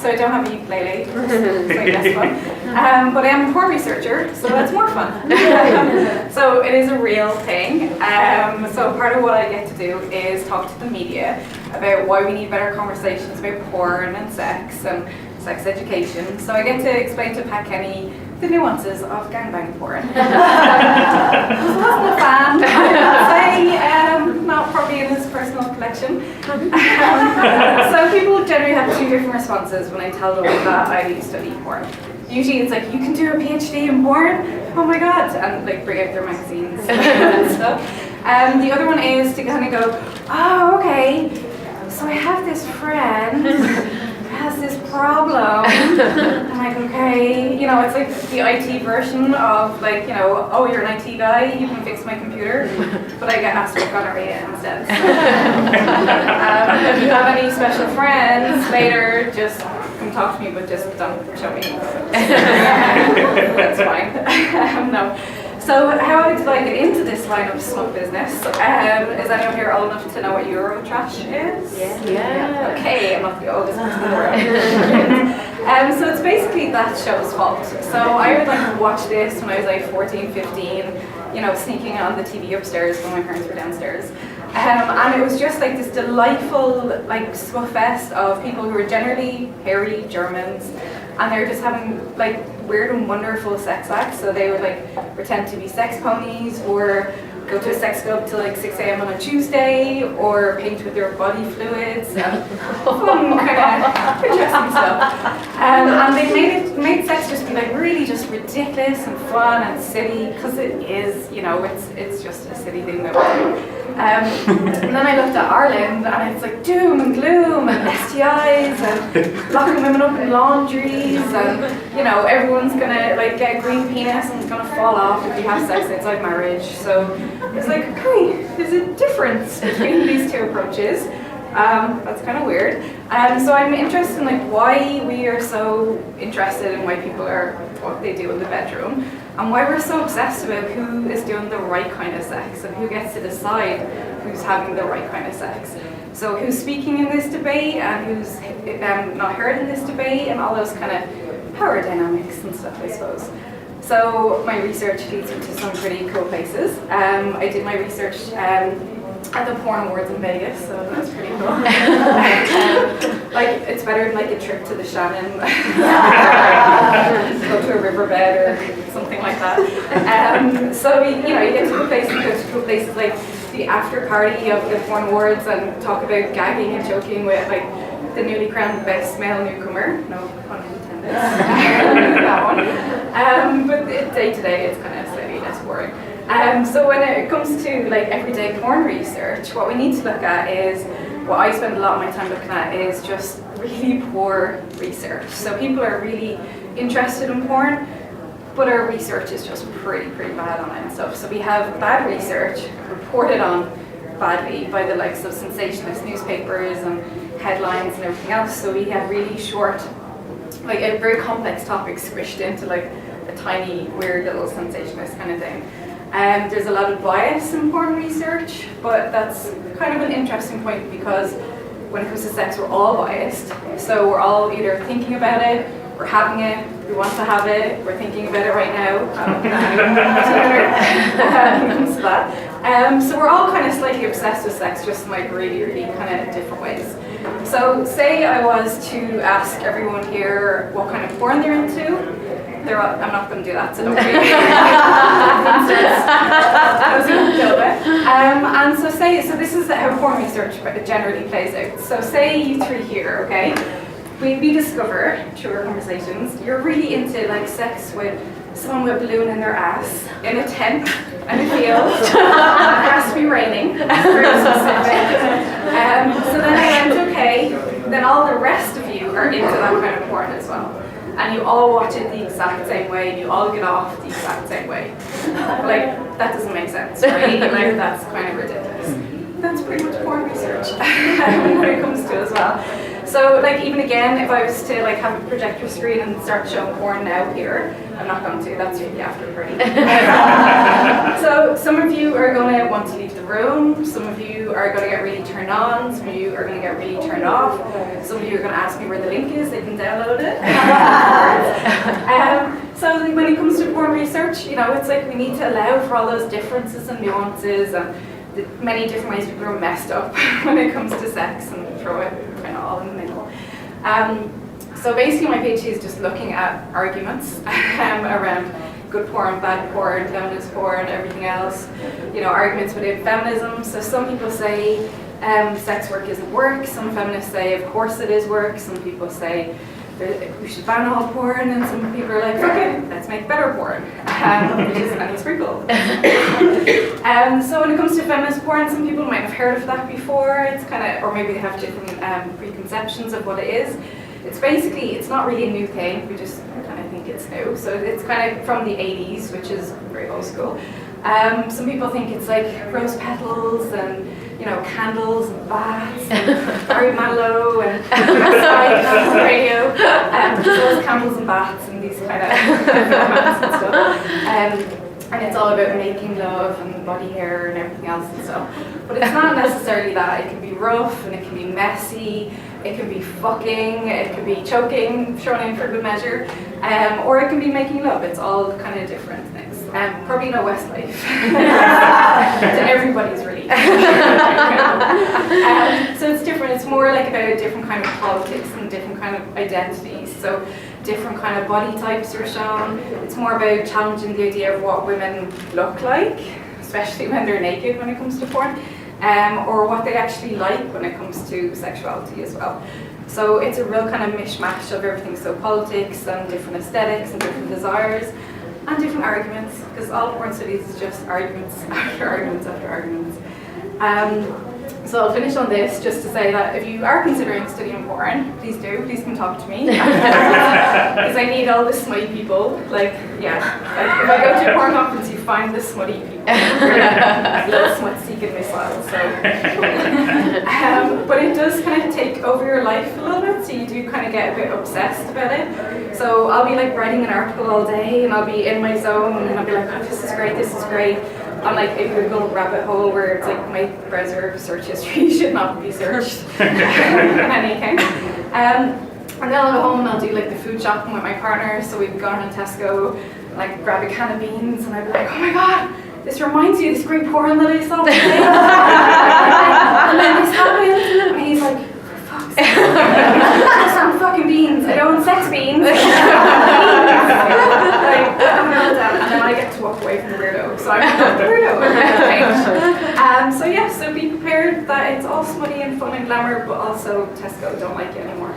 so I don't have a ukulele. It's like less fun. But I am a porn researcher, so that's more fun. So it is a real thing. So part of what I get to do is talk to the media about why we need better conversations about porn and sex education. So I get to explain to Pat Kenny the nuances of gangbang porn. I wasn't a fan, I would say, not probably in his personal collection. So people generally have two different responses when I tell them that I study porn. Usually it's like, you can do a PhD in porn? Oh my god, and like bring out their magazines and stuff. The other one is to kind of go, oh, okay, so I have this friend has this problem. I'm like, okay, you know, it's like the IT version of like, you know, oh, you're an IT guy, you can fix my computer, but I get asked for gonorrhea instead. If you have any special friends later, just come talk to me, but just don't show me. That's fine. No. So how did I get into this line of smut business? Is anyone here old enough to know what Eurotrash is? Yeah. Okay, I'm not the oldest person in the world. So it's basically that show's fault. So I would like watch this when I was like 14, 15, you know, sneaking on the TV upstairs when my parents were downstairs. And it was just like this delightful like smut fest of people who were generally hairy Germans, and they were just having like weird and wonderful sex acts. So they would like pretend to be sex ponies, or go to a sex club till like 6 a.m. on a Tuesday, or paint with their body fluids, and fun kind of interesting stuff. And they made sex just be like really just ridiculous and fun and silly, because it is, you know, it's just a silly thing that we do. And then I looked at Ireland, and it's like doom and gloom and STIs and locking women up in laundries, and you know, everyone's gonna like get a green penis and it's gonna fall off if you have sex outside marriage. So it's like, okay, there's a difference between these two approaches. That's kind of weird. So I'm interested in like why we are so interested in why people are what they do in the bedroom, and why we're so obsessed about who is doing the right kind of sex and who gets to decide who's having the right kind of sex. So who's speaking in this debate and who's not heard in this debate, and all those kind of power dynamics and stuff, I suppose. So my research leads me to some pretty cool places. I did my research at the Porn Awards in Vegas, so that's pretty cool. Like, it's better than like a trip to the Shannon, go to a riverbed or something like that. So you know, you get to go to places like the after party of the Porn Awards and talk about gagging and choking with like the newly crowned best male newcomer. No pun intended. That one. But day to day, it's kind of slightly less boring. So when it comes to like everyday porn research, what we need to look at is, what I spend a lot of my time looking at is just really poor research. So people are really interested in porn, but our research is just pretty bad on it and stuff. So we have bad research reported on badly by the likes of sensationalist newspapers and headlines and everything else. So we have really short, like a very complex topic squished into like a tiny, weird little sensationalist kind of thing. There's a lot of bias in porn research, but that's kind of an interesting point, because when it comes to sex, we're all biased. So we're all either thinking about it, we're having it, we want to have it, we're thinking about it right now. When it comes to that. So we're all kind of slightly obsessed with sex, just in like really kind of different ways. So say I was to ask everyone here what kind of porn they're into. I'm not going to do that, so don't worry. And so this is how porn research generally plays out. So say you three here, okay? We discover through our conversations you're really into like sex with someone with a balloon in their ass in a tent and a field. It has to be raining. That's very specific. So then I went, okay, then all the rest of you are into that kind of porn as well. And you all watch it the exact same way, and you all get off the exact same way. Like, that doesn't make sense, right? Like, that's kind of ridiculous. That's pretty much porn research when it comes to as well. So, like, even again, if I was to like have a projector screen and start showing porn now here, I'm not going to, that's for the after party. So some of you are going to want to leave the room, some of you are going to get really turned on, some of you are going to get really turned off, some of you are going to ask me where the link is, they can download it. So when it comes to porn research, you know, it's like we need to allow for all those differences and nuances and the many different ways people are messed up when it comes to sex, and throw it kind of all in the middle. So basically my PhD is just looking at arguments around good porn, bad porn, feminist porn, everything else. You know, arguments within feminism. So some people say sex work isn't work. Some feminists say, of course it is work. Some people say we should ban all porn, and some people are like, okay, let's make better porn, which is any sprinkle. So when it comes to feminist porn, some people might have heard of that before. It's kind of, or maybe they have different preconceptions of what it is. It's basically, it's not really a new thing, we just kind of think it's new. So it's kind of from the 80s, which is very old school. Some people think it's like rose petals and, you know, candles and bats and Barry Manilow and on the radio. Those candles and bats and these kind of formats and stuff. And it's all about making love and body hair and everything else and stuff. But it's not necessarily that. It can be rough and it can be messy. It can be fucking, it can be choking, thrown in for good measure, or it can be making love. It's all kind of different things. Probably no Westlife. To everybody's relief. So it's different. It's more like about a different kind of politics and different kind of identities. So different kind of body types are shown. It's more about challenging the idea of what women look like, especially when they're naked when it comes to porn. Or what they actually like when it comes to sexuality as well. So it's a real kind of mishmash of everything. So politics and different aesthetics and different desires and different arguments, because all porn studies is just arguments after arguments after arguments. So I'll finish on this just to say that if you are considering studying porn, please do, please come talk to me. Because I need all the smutty people. Like, yeah, like if I go to a porn conference, you find the smutty people. Little smut-seeking missiles. So. But it does kind of take over your life a little bit, so you do kind of get a bit obsessed about it. So I'll be like writing an article all day, and I'll be in my zone, and I'll be like, oh, this is great, this is great. On like a Google rabbit hole where it's like my browser search history should not be searched in any kind. And then I'll go home and I'll do like the food shopping with my partner. So we've gone around Tesco, like grab a can of beans, and I'd be like, oh my god, this reminds you of this great porn that I saw today. And then this happened, and he's like, for fuck's sake, I just want fucking beans. I don't want sex beans. And then I get to walk away from the weirdo. So I'm not the weirdo. So yeah, so be prepared that it's all smutty and fun and glamour, but also Tesco don't like you anymore.